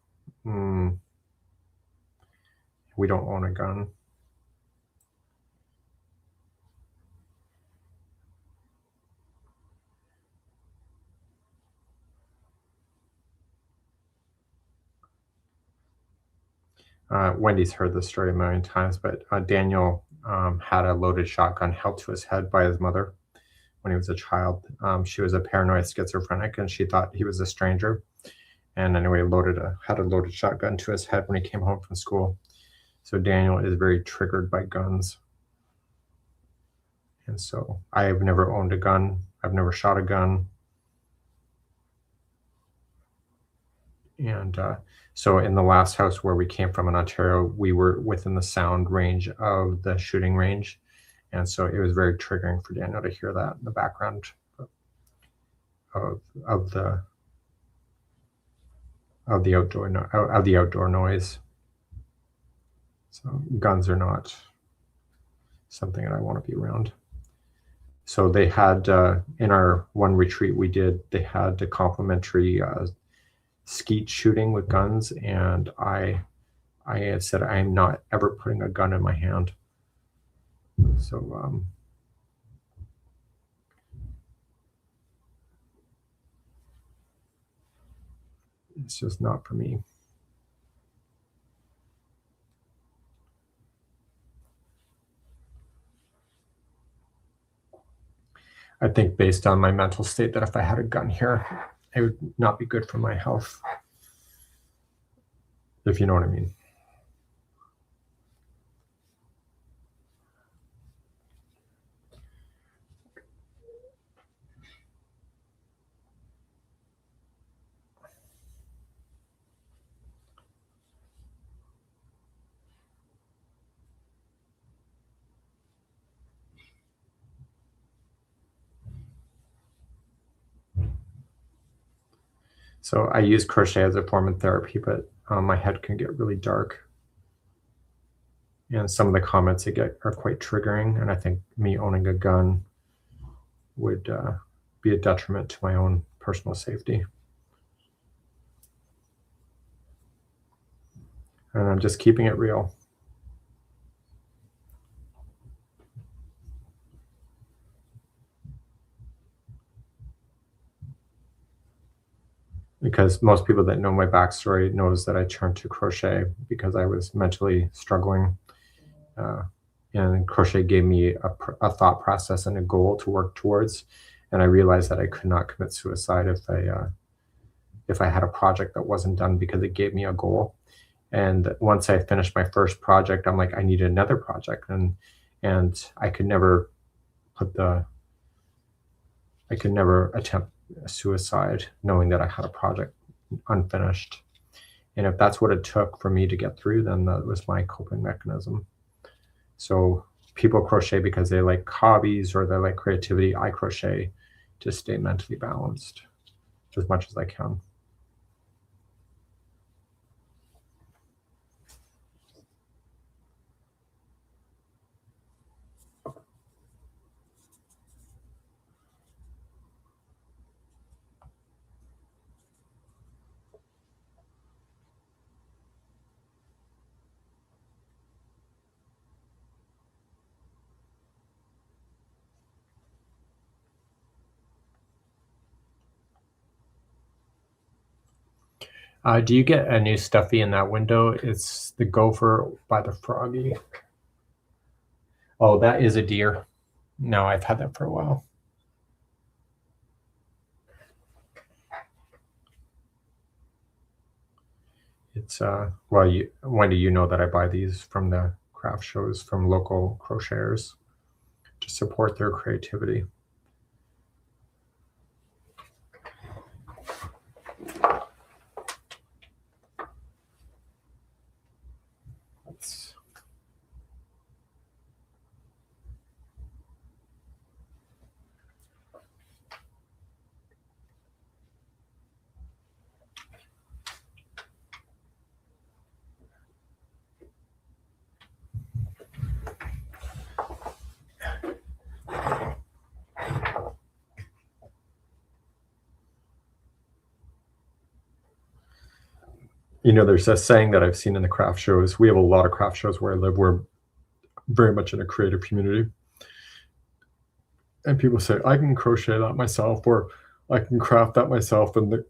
We don't own a gun. Wendy's heard this story a million times, but Daniel had a loaded shotgun held to his head by his mother when he was a child. She was a paranoid schizophrenic, and she thought he was a stranger. And anyway, had a loaded shotgun to his head when he came home from school. So Daniel is very triggered by guns. And so I have never owned a gun. I've never shot a gun. And so in the last house where we came from in Ontario, we were within the sound range of the shooting range. And so it was very triggering for Daniel to hear that in the background of the outdoor noise. So guns are not something that I want to be around. So they had in our one retreat we did, they had a complimentary skeet shooting with guns, and I had said I am not ever putting a gun in my hand. So It's just not for me. I think based on my mental state that if I had a gun here, it would not be good for my health, if you know what I mean. So I use crochet as a form of therapy, but my head can get really dark. And some of the comments I get are quite triggering. And I think me owning a gun would be a detriment to my own personal safety. And I'm just keeping it real. Because most people that know my backstory knows that I turned to crochet because I was mentally struggling. And crochet gave me a thought process and a goal to work towards. And I realized that I could not commit suicide if I had a project that wasn't done because it gave me a goal. And once I finished my first project, I'm like, I need another project. And I could never attempt suicide knowing that I had a project unfinished. And if that's what it took for me to get through, then that was my coping mechanism. So people crochet because they like hobbies or they like creativity. I crochet to stay mentally balanced as much as I can. Do you get a new stuffy in that window? It's the gopher by the froggy. Oh, that is a deer. No, I've had that for a while. It's well, when do you know that I buy these from the craft shows from local crocheters to support their creativity? You know, there's a saying that I've seen in the craft shows. We have a lot of craft shows where I live. We're very much in a creative community. And people say, I can crochet that myself, or I can craft that myself. And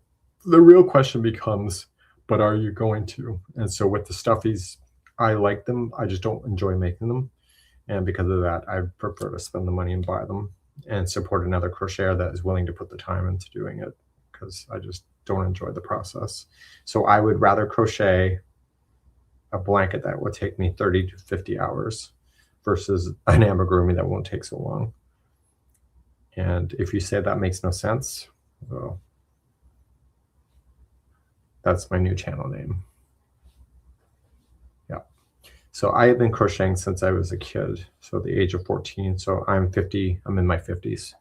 the real question becomes, but are you going to? And so with the stuffies, I like them. I just don't enjoy making them. And because of that, I prefer to spend the money and buy them and support another crocheter that is willing to put the time into doing it, because I just don't enjoy the process. So I would rather crochet a blanket that would take me 30 to 50 hours versus an amigurumi that won't take so long. And if you say that makes no sense, well, that's my new channel name. Yeah. So I have been crocheting since I was a kid, so the age of 14. So I'm 50, I'm in my 50s.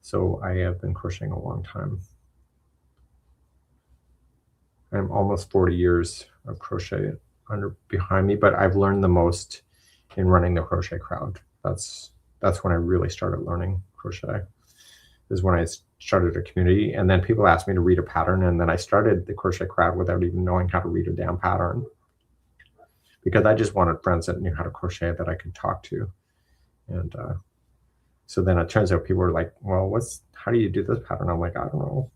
So I have been crocheting a long time. I'm almost 40 years of crochet behind me, but I've learned the most in running the crochet crowd. That's when I really started learning crochet, is when I started a community. And then people asked me to read a pattern, and then I started the crochet crowd without even knowing how to read a damn pattern, because I just wanted friends that knew how to crochet that I could talk to. And so then it turns out people were like, well, how do you do this pattern? I'm like, I don't know.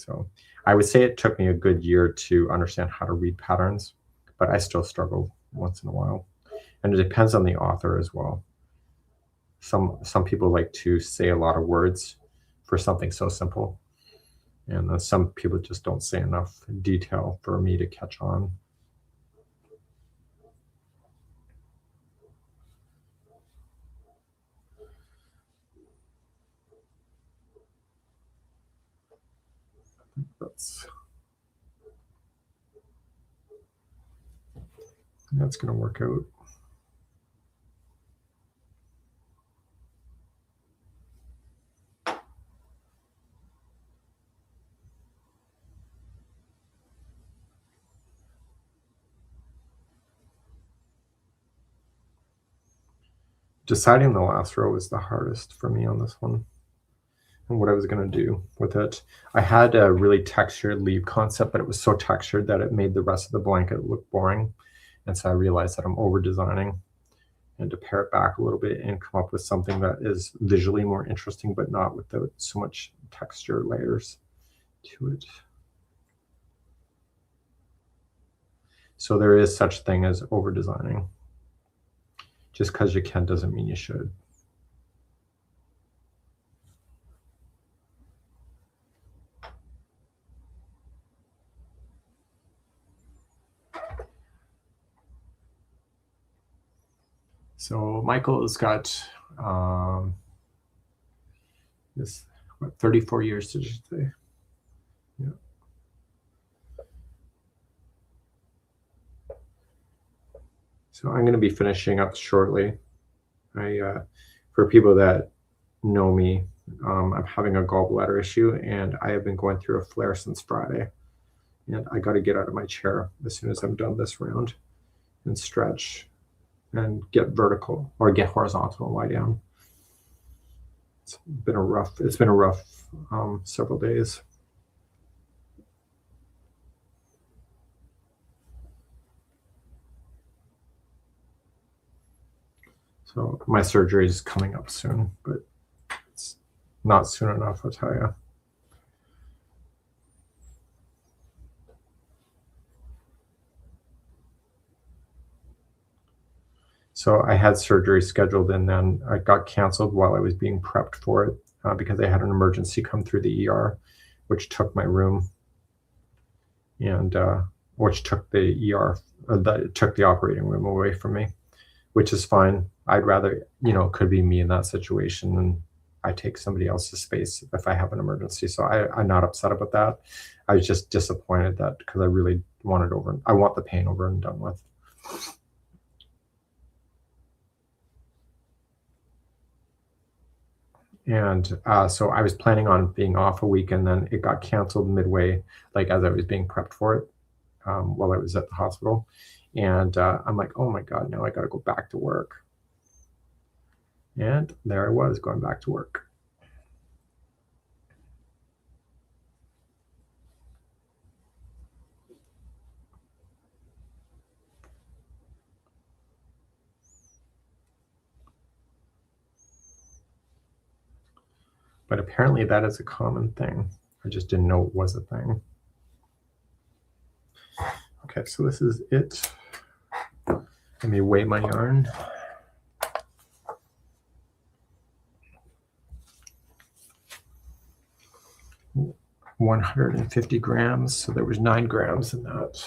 So I would say it took me a good year to understand how to read patterns, but I still struggle once in a while. And it depends on the author as well. Some people like to say a lot of words for something so simple. And then some people just don't say enough detail for me to catch on. That's going to work out. Deciding the last row was the hardest for me on this one, and what I was going to do with it. I had a really textured leaf concept, but it was so textured that it made the rest of the blanket look boring. And so I realized that I'm over designing, and to pare it back a little bit and come up with something that is visually more interesting, but not without so much texture layers to it. So there is such thing as over designing. Just because you can doesn't mean you should. So Michael has got this, what, 34 years, did you say? Yeah. So I'm going to be finishing up shortly. For people that know me, I'm having a gallbladder issue, and I have been going through a flare since Friday. And I got to get out of my chair as soon as I'm done this round and stretch and get vertical or get horizontal and lie down. It's been a rough several days. So my surgery is coming up soon, but it's not soon enough, I'll tell you. So I had surgery scheduled, and then I got canceled while I was being prepped for it because I had an emergency come through the ER, which took my room, and which took the took the operating room away from me, which is fine. I'd rather, it could be me in that situation, and I take somebody else's space if I have an emergency. So I'm not upset about that. I was just disappointed that because I really want it over. I want the pain over and done with. And so I was planning on being off a week, and then it got canceled midway, like as I was being prepped for it while I was at the hospital. And I'm like, oh my God, now I got to go back to work. And there I was going back to work. But apparently that is a common thing. I just didn't know it was a thing. Okay, so this is it. Let me weigh my yarn. $150 grams, so there was 9 grams in that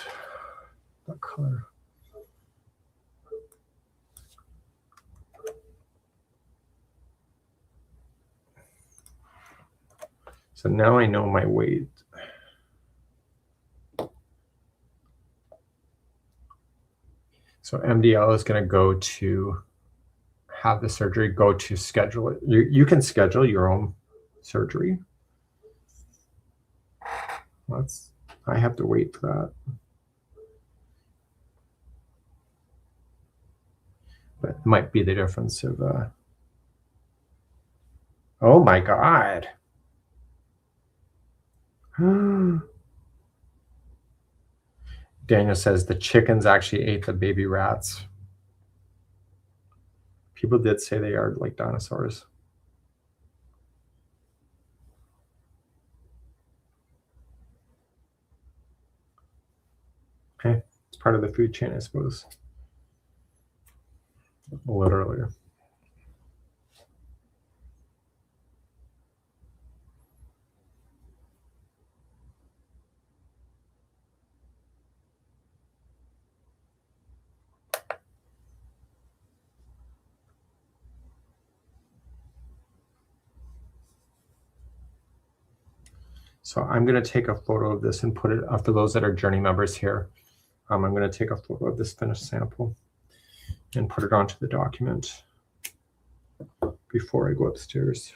color. So now I know my weight. So MDL is going to go to have the surgery, go to schedule it. You can schedule your own surgery. I have to wait for that. But it might be the difference of, oh my God. Daniel says the chickens actually ate the baby rats. People did say they are like dinosaurs. part of the food chain, I suppose. Literally. So I'm going to take a photo of this and put it up for those that are Journey members here. I'm going to take a photo of this finished sample and put it onto the document before I go upstairs.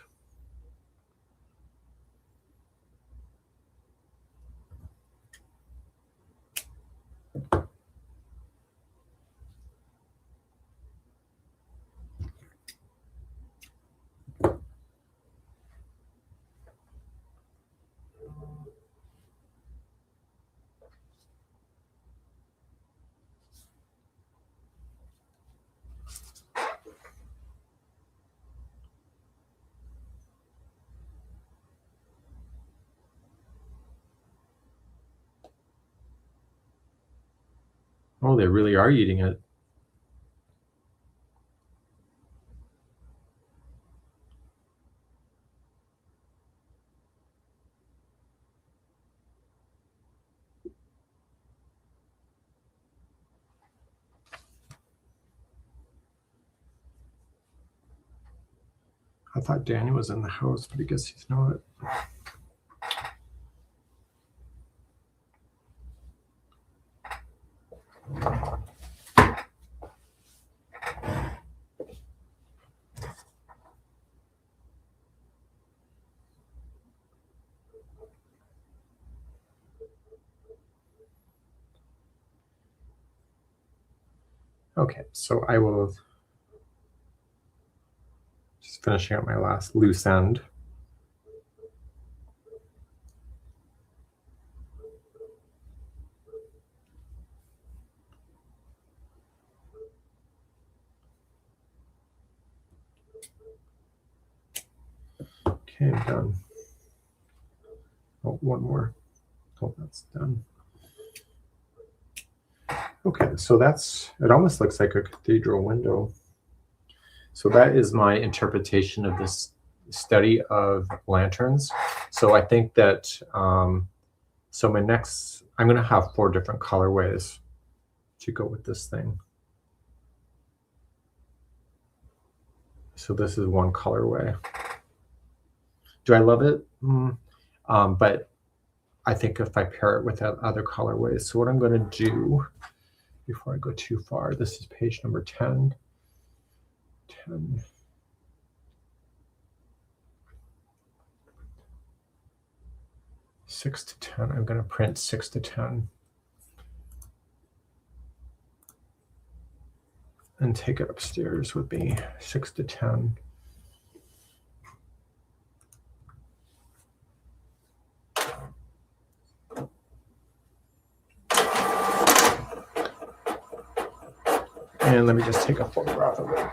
Oh, they really are eating it. I thought Danny was in the house, but I guess he's not. Okay, so I will just finishing up my last loose end. Okay, I'm done. Oh, one more. Oh, that's done. Okay, so that's, it almost looks like a cathedral window. So that is my interpretation of this study of lanterns. So I think that, so my next, I'm going to have 4 different colorways to go with this thing. So this is one colorway. Do I love it? But I think if I pair it with other colorways. So what I'm going to do before I go too far, this is page number 10. 10. Six to 10. I'm going to print 6 to 10 and take it upstairs with me. 6 to 10. And let me just take a photograph of it.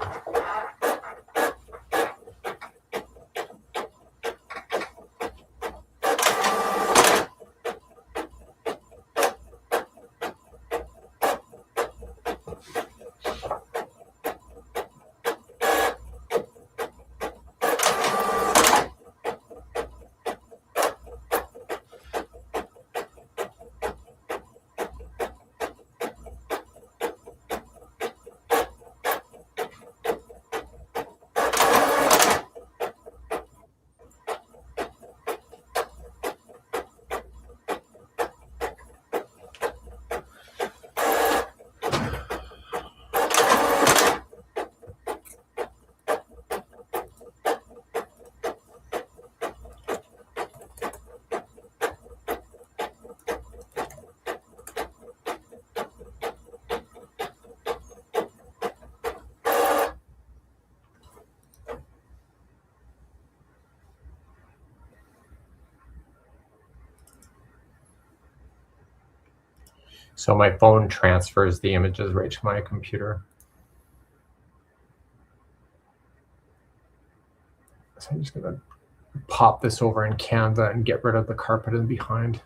So my phone transfers the images right to my computer. So I'm just going to pop this over in Canva and get rid of the carpet in behind.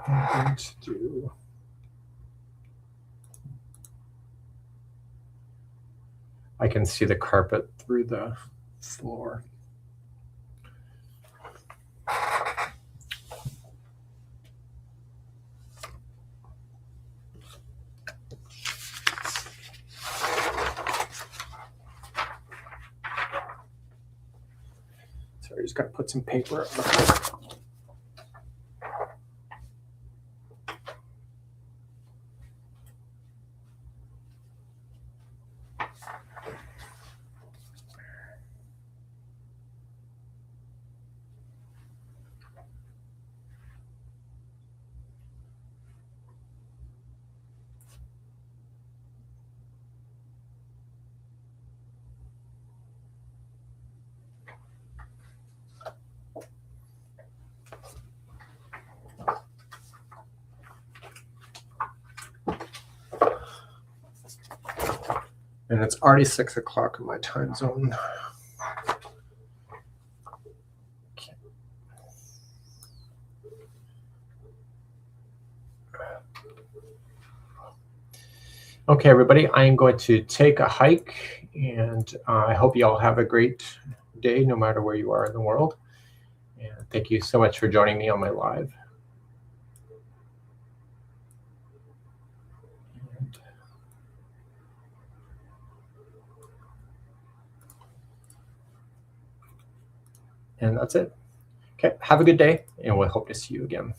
I'm going to do I can see the carpet through the floor. So I just got to put some paper on the floor. And it's already 6 o'clock in my time zone. Okay, everybody, I am going to take a hike, and I hope you all have a great day, no matter where you are in the world. And thank you so much for joining me on my live. And that's it. Okay, have a good day, and we'll hope to see you again.